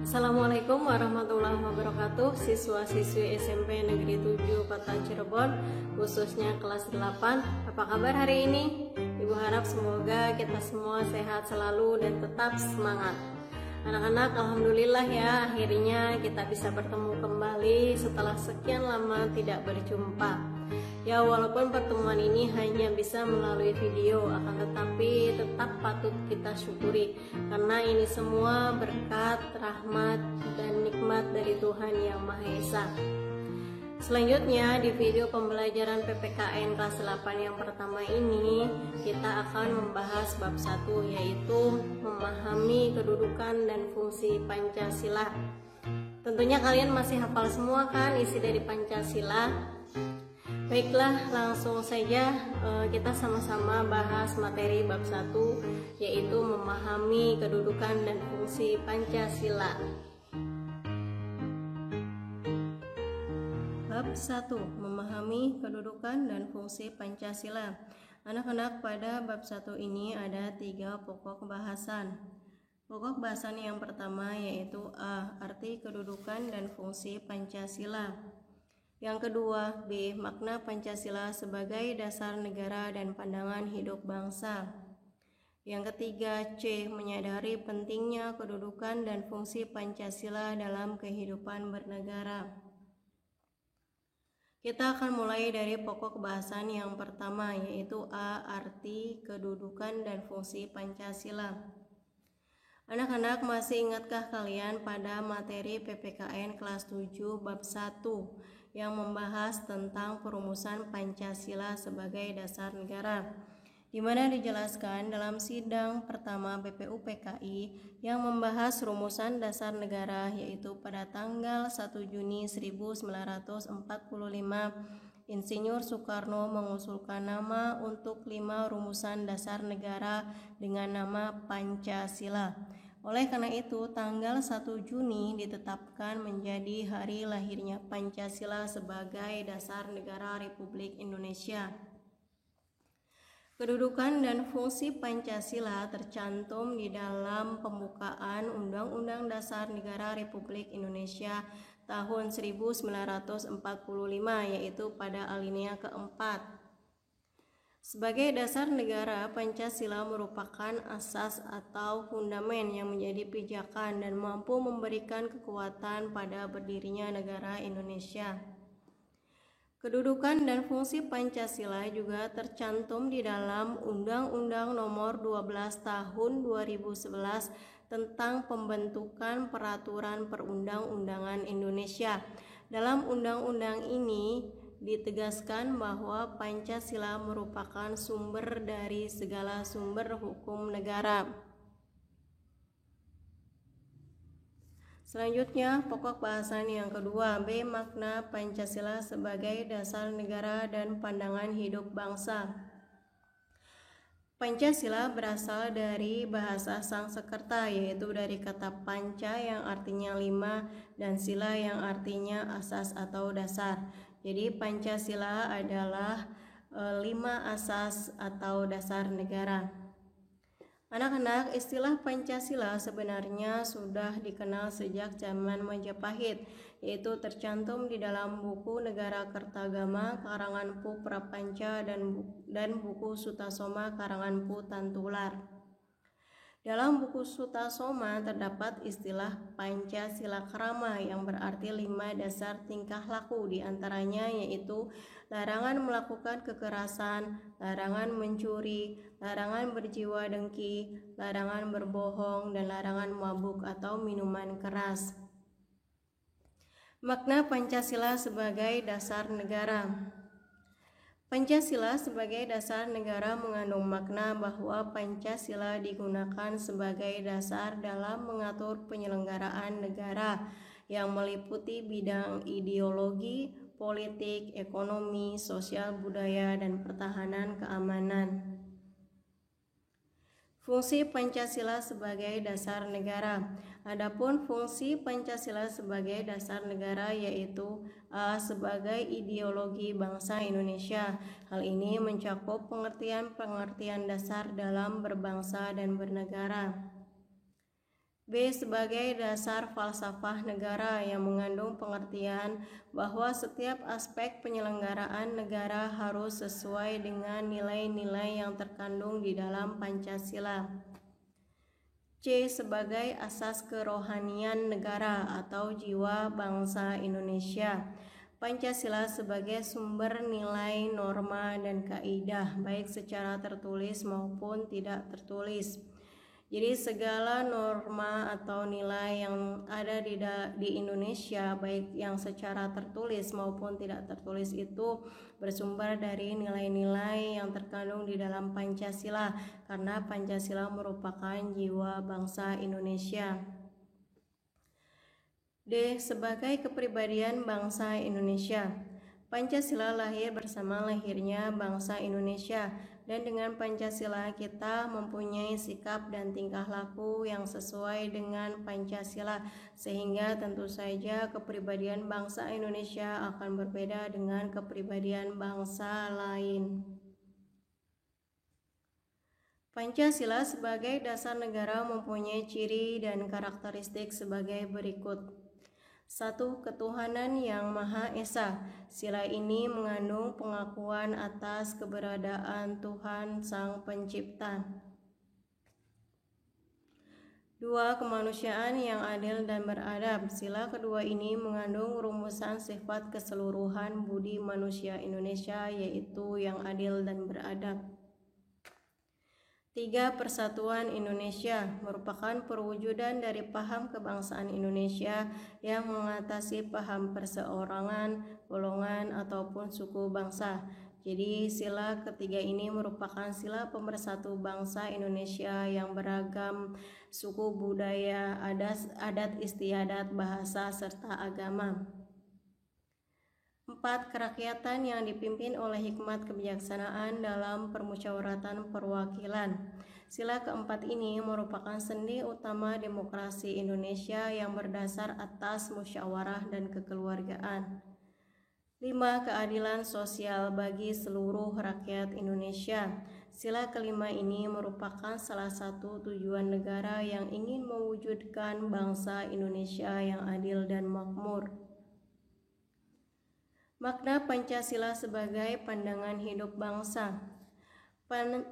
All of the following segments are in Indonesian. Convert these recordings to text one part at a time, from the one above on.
Assalamualaikum warahmatullahi wabarakatuh. Siswa-siswi SMP Negeri 7 Kota Cirebon, khususnya kelas 8. Apa kabar hari ini? Ibu harap semoga kita semua sehat selalu dan tetap semangat. Anak-anak, alhamdulillah ya, akhirnya kita bisa bertemu kembali setelah sekian lama tidak berjumpa. Ya, walaupun pertemuan ini hanya bisa melalui video, akan tetapi tetap patut kita syukuri karena ini semua berkat, rahmat, dan nikmat dari Tuhan Yang Maha Esa. Selanjutnya di video pembelajaran PPKN kelas 8 yang pertama ini kita akan membahas bab 1, yaitu memahami kedudukan dan fungsi Pancasila. Tentunya kalian masih hafal semua kan isi dari Pancasila? Baiklah, langsung saja kita sama-sama bahas materi bab 1, yaitu memahami kedudukan dan fungsi Pancasila. Bab 1, memahami kedudukan dan fungsi Pancasila. Anak-anak, pada bab 1 ini ada 3 pokok bahasan. Pokok bahasan yang pertama yaitu A. Arti kedudukan dan fungsi Pancasila. Yang kedua, B. Makna Pancasila sebagai dasar negara dan pandangan hidup bangsa. Yang ketiga, C. Menyadari pentingnya kedudukan dan fungsi Pancasila dalam kehidupan bernegara. Kita akan mulai dari pokok bahasan yang pertama, yaitu A. Arti kedudukan dan fungsi Pancasila. Anak-anak, masih ingatkah kalian pada materi PPKN kelas 7 bab 1 yang membahas tentang perumusan Pancasila sebagai dasar negara, di mana dijelaskan dalam sidang pertama BPUPKI yang membahas rumusan dasar negara, yaitu pada tanggal 1 Juni 1945 Insinyur Soekarno mengusulkan nama untuk 5 rumusan dasar negara dengan nama Pancasila. Oleh karena itu, tanggal 1 Juni ditetapkan menjadi hari lahirnya Pancasila sebagai dasar negara Republik Indonesia. Kedudukan dan fungsi Pancasila tercantum di dalam pembukaan Undang-Undang Dasar Negara Republik Indonesia tahun 1945, yaitu pada alinea keempat. Sebagai dasar negara, Pancasila merupakan asas atau fundamen yang menjadi pijakan dan mampu memberikan kekuatan pada berdirinya negara Indonesia. Kedudukan dan fungsi Pancasila juga tercantum di dalam Undang-Undang Nomor 12 Tahun 2011 tentang pembentukan peraturan perundang-undangan Indonesia. Dalam undang-undang ini ditegaskan bahwa Pancasila merupakan sumber dari segala sumber hukum negara. Selanjutnya, pokok bahasan yang kedua, B. Makna Pancasila sebagai dasar negara dan pandangan hidup bangsa. Pancasila berasal dari bahasa Sanskerta, yaitu dari kata panca yang artinya 5 dan sila yang artinya asas atau dasar. Jadi Pancasila adalah 5 asas atau dasar negara. Anak-anak, istilah Pancasila sebenarnya sudah dikenal sejak zaman Majapahit, yaitu tercantum di dalam buku Negara Kertagama karangan Pu Prapanca dan buku Sutasoma karangan Pu Tantular. Dalam buku Sutasoma terdapat istilah Pancasila Krama yang berarti 5 dasar tingkah laku, diantaranya yaitu larangan melakukan kekerasan, larangan mencuri, larangan berjiwa dengki, larangan berbohong, dan larangan mabuk atau minuman keras. Makna Pancasila sebagai dasar negara. Pancasila sebagai dasar negara mengandung makna bahwa Pancasila digunakan sebagai dasar dalam mengatur penyelenggaraan negara yang meliputi bidang ideologi, politik, ekonomi, sosial, budaya, dan pertahanan keamanan. Fungsi Pancasila sebagai dasar negara. Adapun fungsi Pancasila sebagai dasar negara yaitu A. Sebagai ideologi bangsa Indonesia. Hal ini mencakup pengertian dasar dalam berbangsa dan bernegara. B. Sebagai dasar falsafah negara yang mengandung pengertian bahwa setiap aspek penyelenggaraan negara harus sesuai dengan nilai-nilai yang terkandung di dalam Pancasila. C. Sebagai asas kerohanian negara atau jiwa bangsa Indonesia. Pancasila sebagai sumber nilai, norma, dan kaidah baik secara tertulis maupun tidak tertulis. Jadi segala norma atau nilai yang ada di Indonesia baik yang secara tertulis maupun tidak tertulis itu bersumber dari nilai-nilai yang terkandung di dalam Pancasila, karena Pancasila merupakan jiwa bangsa Indonesia. D. Sebagai kepribadian bangsa Indonesia. Pancasila lahir bersama lahirnya bangsa Indonesia, dan dengan Pancasila kita mempunyai sikap dan tingkah laku yang sesuai dengan Pancasila, sehingga tentu saja kepribadian bangsa Indonesia akan berbeda dengan kepribadian bangsa lain. Pancasila sebagai dasar negara mempunyai ciri dan karakteristik sebagai berikut. 1. Ketuhanan yang Maha Esa. Sila ini mengandung pengakuan atas keberadaan Tuhan Sang Pencipta. 2. Kemanusiaan yang adil dan beradab. Sila kedua ini mengandung rumusan sifat keseluruhan budi manusia Indonesia, yaitu yang adil dan beradab. 3. Persatuan Indonesia merupakan perwujudan dari paham kebangsaan Indonesia yang mengatasi paham perseorangan, golongan, ataupun suku bangsa. Jadi sila ketiga ini merupakan sila pemersatu bangsa Indonesia yang beragam suku, budaya, adat istiadat, bahasa, serta agama. 4. Kerakyatan yang dipimpin oleh hikmat kebijaksanaan dalam permusyawaratan perwakilan. Sila keempat ini merupakan sendi utama demokrasi Indonesia yang berdasar atas musyawarah dan kekeluargaan. 5. Keadilan sosial bagi seluruh rakyat Indonesia. Sila kelima ini merupakan salah satu tujuan negara yang ingin mewujudkan bangsa Indonesia yang adil dan makmur. Makna Pancasila sebagai pandangan hidup bangsa.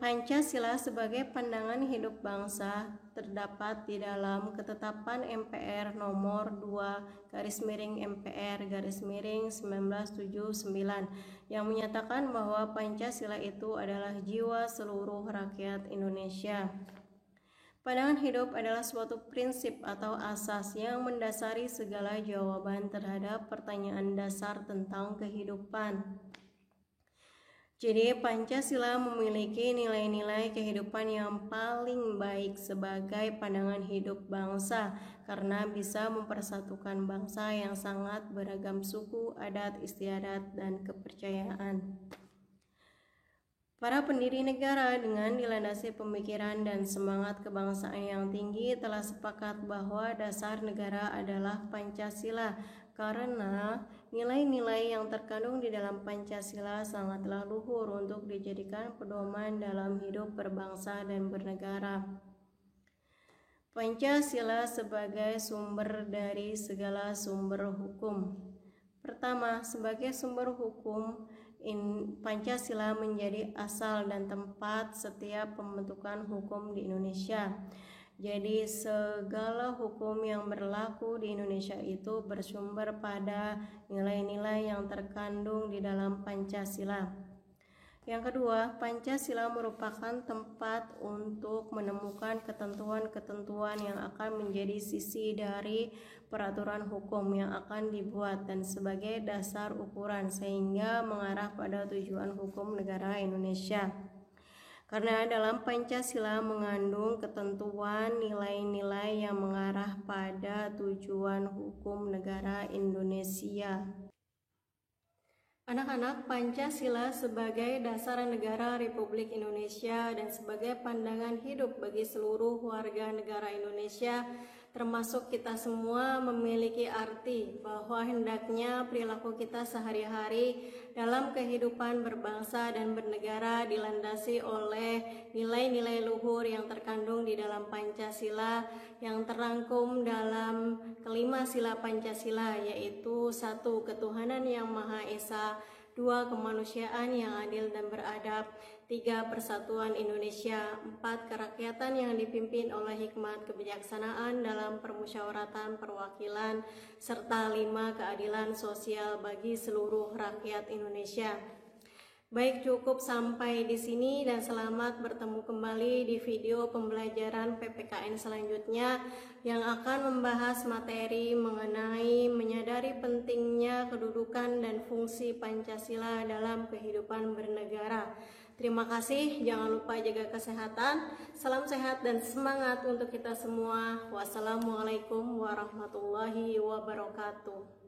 Pancasila sebagai pandangan hidup bangsa terdapat di dalam Ketetapan MPR nomor 2/MPR/1979 yang menyatakan bahwa Pancasila itu adalah jiwa seluruh rakyat Indonesia. Pandangan hidup adalah suatu prinsip atau asas yang mendasari segala jawaban terhadap pertanyaan dasar tentang kehidupan. Jadi Pancasila memiliki nilai-nilai kehidupan yang paling baik sebagai pandangan hidup bangsa, karena bisa mempersatukan bangsa yang sangat beragam suku, adat istiadat, dan kepercayaan. Para pendiri negara dengan dilandasi pemikiran dan semangat kebangsaan yang tinggi telah sepakat bahwa dasar negara adalah Pancasila, karena nilai-nilai yang terkandung di dalam Pancasila sangatlah luhur untuk dijadikan pedoman dalam hidup berbangsa dan bernegara. Pancasila sebagai sumber dari segala sumber hukum. Pertama, sebagai sumber hukum, Pancasila menjadi asal dan tempat setiap pembentukan hukum di Indonesia. Jadi segala hukum yang berlaku di Indonesia itu bersumber pada nilai-nilai yang terkandung di dalam Pancasila. Yang kedua, Pancasila merupakan tempat untuk menemukan ketentuan-ketentuan yang akan menjadi sisi dari peraturan hukum yang akan dibuat dan sebagai dasar ukuran sehingga mengarah pada tujuan hukum negara Indonesia. Karena dalam Pancasila mengandung ketentuan nilai-nilai yang mengarah pada tujuan hukum negara Indonesia. Anak-anak, Pancasila sebagai dasar negara Republik Indonesia dan sebagai pandangan hidup bagi seluruh warga negara Indonesia termasuk kita semua memiliki arti bahwa hendaknya perilaku kita sehari-hari dalam kehidupan berbangsa dan bernegara dilandasi oleh nilai-nilai luhur yang terkandung di dalam Pancasila yang terangkum dalam kelima sila Pancasila, yaitu 1. Ketuhanan yang Maha Esa, 2. Kemanusiaan yang adil dan beradab, 3. Persatuan Indonesia, 4. Kerakyatan yang dipimpin oleh hikmat kebijaksanaan dalam permusyawaratan perwakilan, serta 5. Keadilan sosial bagi seluruh rakyat Indonesia. Baik, cukup sampai di sini dan selamat bertemu kembali di video pembelajaran PPKN selanjutnya yang akan membahas materi mengenai menyadari pentingnya kedudukan dan fungsi Pancasila dalam kehidupan bernegara. Terima kasih, jangan lupa jaga kesehatan, salam sehat dan semangat untuk kita semua. Wassalamualaikum warahmatullahi wabarakatuh.